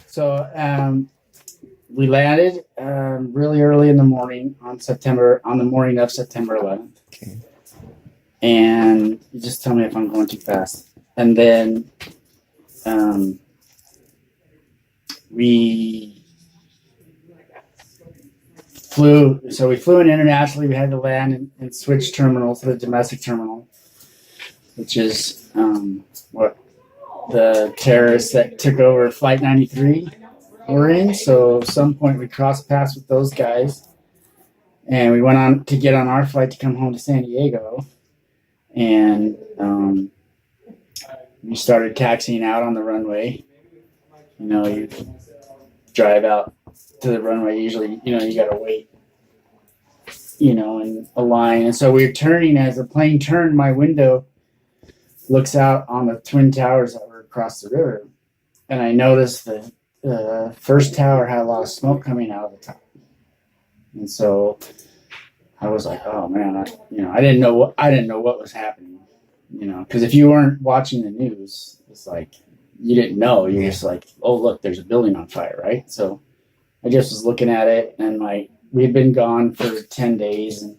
So we landed really early in the morning on the morning of September 11th. Okay. And you just tell me if I'm going too fast. And then we flew. So we flew in internationally. We had to land and switch terminal to the domestic terminal, which is what the terrorists that took over Flight 93 were in. So at some point we crossed paths with those guys, and we went on to get on our flight to come home to San Diego, and we started taxiing out on the runway. You know, you drive out to the runway. Usually, you got to wait, in a line. And so we were turning. As the plane turned, my window looks out on the twin towers that were across the river, and I noticed the first tower had a lot of smoke coming out of the top. And so I was like, "Oh man, I didn't know what was happening, because if you weren't watching the news, it's like you didn't know. You're just like, oh look, there's a building on fire, right?" So I just was looking at it, and we'd been gone for 10 days, and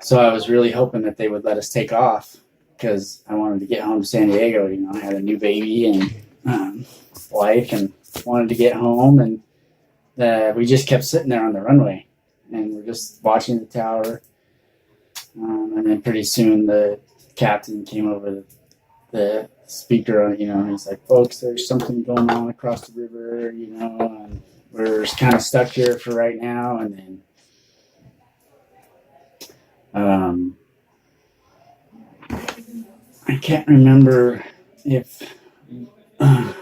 so I was really hoping that they would let us take off because I wanted to get home to San Diego. I had a new baby and wife, and wanted to get home, and we just kept sitting there on the runway, and we're just watching the tower. And then pretty soon the captain came over the speaker, and he's like, "Folks, there's something going on across the river, and we're kind of stuck here for right now." And then I can't remember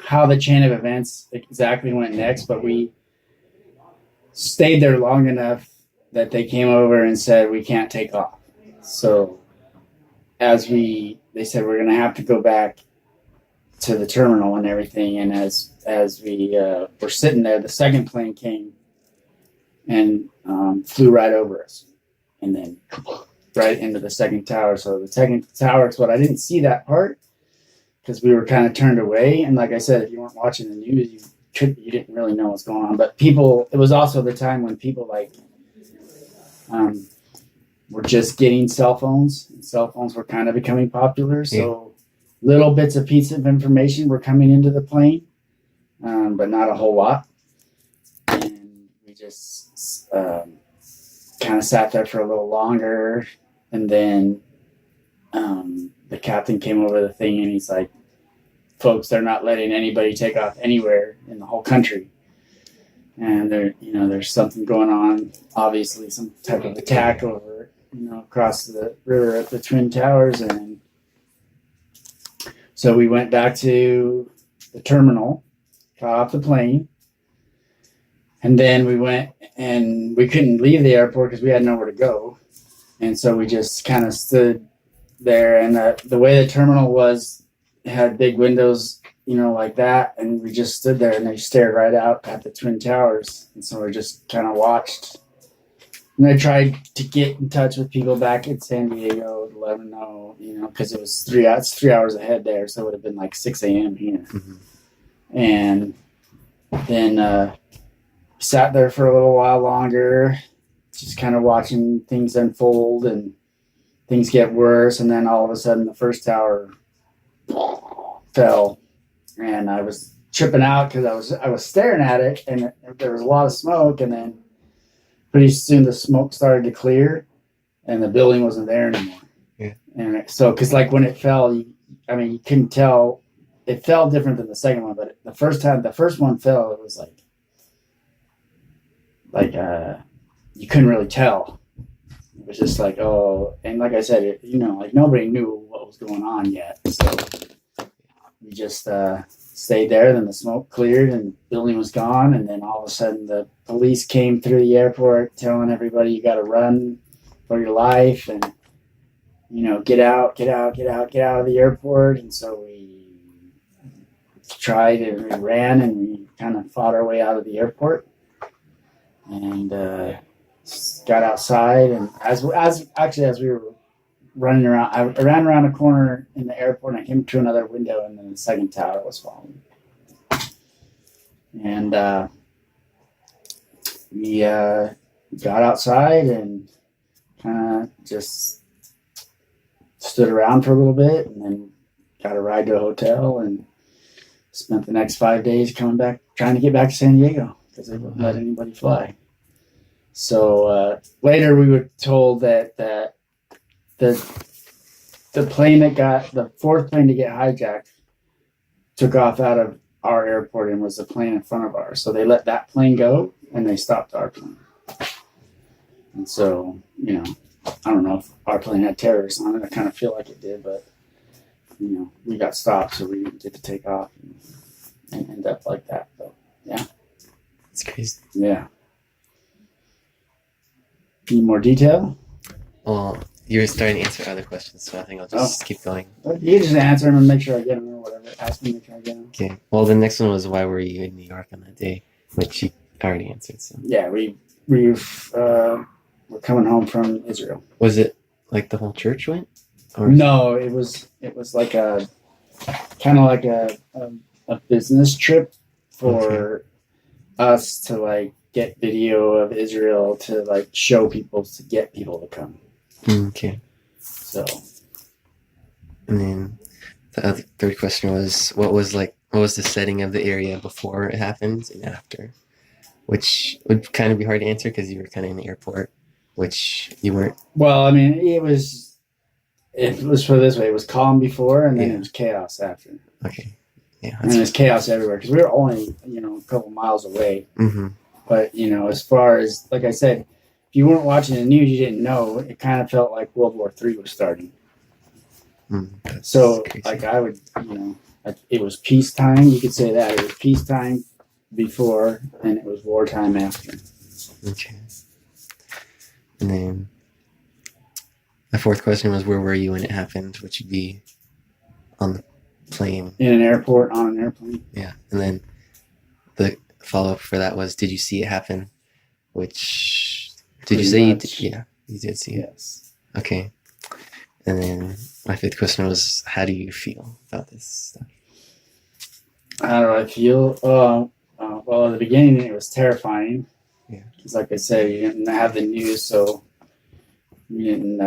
how the chain of events exactly went next, but we stayed there long enough that they came over and said we can't take off. So they said we're going to have to go back to the terminal and everything. And as we were sitting there, the second plane came and flew right over us, and then right into the second tower. So the second tower is what I didn't see that part because we were kind of turned away. And like I said, if you weren't watching the news, you didn't really know what's going on. But it was also the time when people were just getting cell phones, and cell phones were kind of becoming popular. So little bits of pieces of information were coming into the plane, but not a whole lot. And we just kind of sat there for a little longer. And then the captain came over the thing, and he's like, "Folks, they're not letting anybody take off anywhere in the whole country. And there's something going on, obviously some type of attack over, across the river at the Twin Towers." And so we went back to the terminal, got off the plane, and then we went, and we couldn't leave the airport because we had nowhere to go. And so we just kind of stood there, and the way the terminal was, it had big windows, like that. And we just stood there, and they stared right out at the Twin Towers. And so we just kind of watched. And I tried to get in touch with people back in San Diego to let them know, because it was 3 hours ahead there. So it would have been like 6 a.m. here. Mm-hmm. And then sat there for a little while longer, just kind of watching things unfold and things get worse. And then all of a sudden the first tower fell, and I was tripping out because I was staring at it, and there was a lot of smoke. And then pretty soon the smoke started to clear, and the building wasn't there anymore. Yeah. And so, because when it fell, you couldn't tell. It fell different than the second one, but the first one fell, it was you couldn't really tell. It was just like, oh, and like I said, nobody knew what was going on yet. So we just stayed there. Then the smoke cleared and the building was gone. And then all of a sudden the police came through the airport telling everybody you got to run for your life and, get out of the airport. And so we tried and we ran, and we kind of fought our way out of the airport, and got outside. And as we were running around. I ran around a corner in the airport and I came to another window, and then the second tower was falling. And we got outside and kind of just stood around for a little bit, and then got a ride to a hotel and spent the next 5 days coming back, trying to get back to San Diego because they wouldn't let anybody fly. So later we were told that the plane that got the fourth plane to get hijacked took off out of our airport and was the plane in front of ours. So they let that plane go and they stopped our plane. And so, you know, I don't know if our plane had terrorists on it. I kind of feel like it did, but you know, we got stopped, so we didn't get to take off and end up like that. But yeah, It's crazy. yeah. Need more detail? Well, you're starting to answer other questions, so I think I'll just keep going. You can just answer them and make sure I get them or whatever. Ask me, make sure I get them. Okay. Well, the next one was why were you in New York on that day, which you already answered. So Yeah, we're coming home from Israel. was it like the whole church went? Or No, it was like a kind of like a business trip for us to like get video of Israel to like show people to get people to come. Okay. So And then the other third question was what was the setting of the area before it happened and after, which would kind of be hard to answer because you were kind of in the airport, which you weren't. well, I mean, it was put this way: it was calm before, and then it was chaos after. Okay. Yeah. And there's chaos everywhere because we were only a couple miles away. Mm-hmm. But as far as like I said, if you weren't watching the news, you didn't know. It kind of felt like World War III was starting. So crazy. like I would, like it was peacetime. You could say that it was peacetime before, and it was wartime after. Okay. And then the fourth question was where were you when it happened, which would be on the plane. In an airport, on an airplane. Yeah. And then the follow-up for that was did you see it happen? Which did you say you did? Yeah, you did see it. Yes. Okay. And then my fifth question was how do you feel about this stuff? How do I feel? Well, at the beginning, it was terrifying. Yeah. Because, like I said, you didn't have the news, so you didn't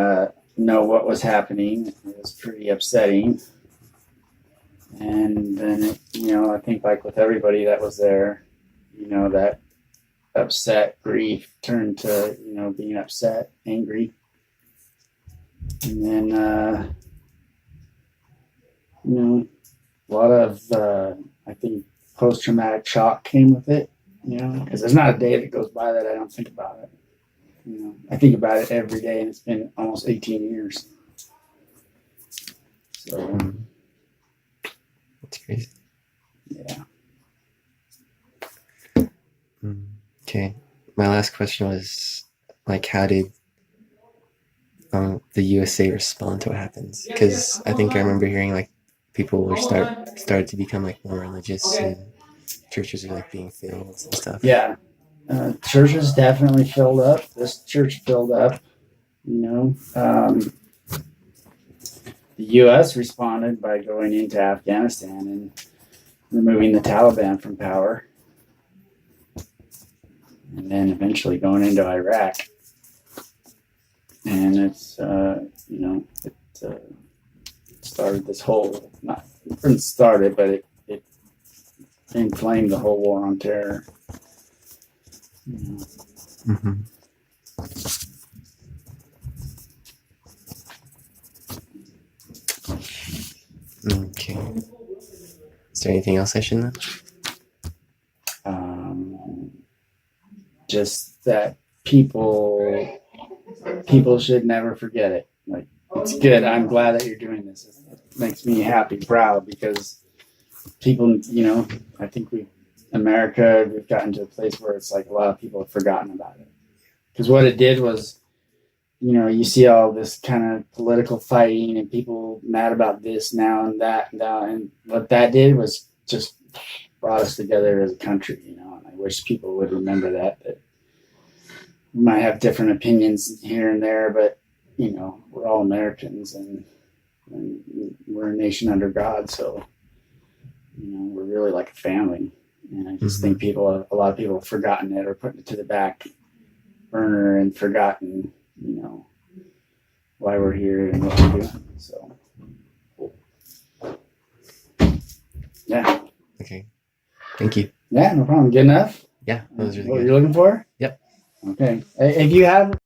know what was happening. It was pretty upsetting. And then, I think, like with everybody that was there, that upset, grief turned to, being upset, angry. And then, a lot of, I think, post-traumatic shock came with it, because there's not a day that goes by that I don't think about it. I think about it every day, and it's been almost 18 years. So, That's crazy. yeah. Okay. My last question was like how did the USA respond to what happens? Because I think I remember hearing like people were started to become like more religious and churches are like being filled and stuff. Yeah. Churches definitely filled up. This church filled up. The U.S. responded by going into Afghanistan and removing the Taliban from power, and then eventually going into Iraq. And it's it started this whole it didn't start it, but it inflamed the whole war on terror. Mm-hmm. Okay. Is there anything else I should know? Just that people should never forget it. Like, it's good. I'm glad that you're doing this. It makes me happy, proud, because people, I think America, we've gotten to a place where it's like a lot of people have forgotten about it. Because what it did was, you see all this kind of political fighting and people mad about this now and that and that. And what that did was just brought us together as a country, and I wish people would remember that we might have different opinions here and there, but, you know, we're all Americans and we're a nation under God. So, you know, we're really like a family. And I just think a lot of people have forgotten it or put it to the back burner and forgotten, you know, why we're here and what we're doing. So, yeah. Okay. Thank you. Yeah, no problem. Good enough? Yeah, that was really What good. you're looking for? Yep. Okay. If you have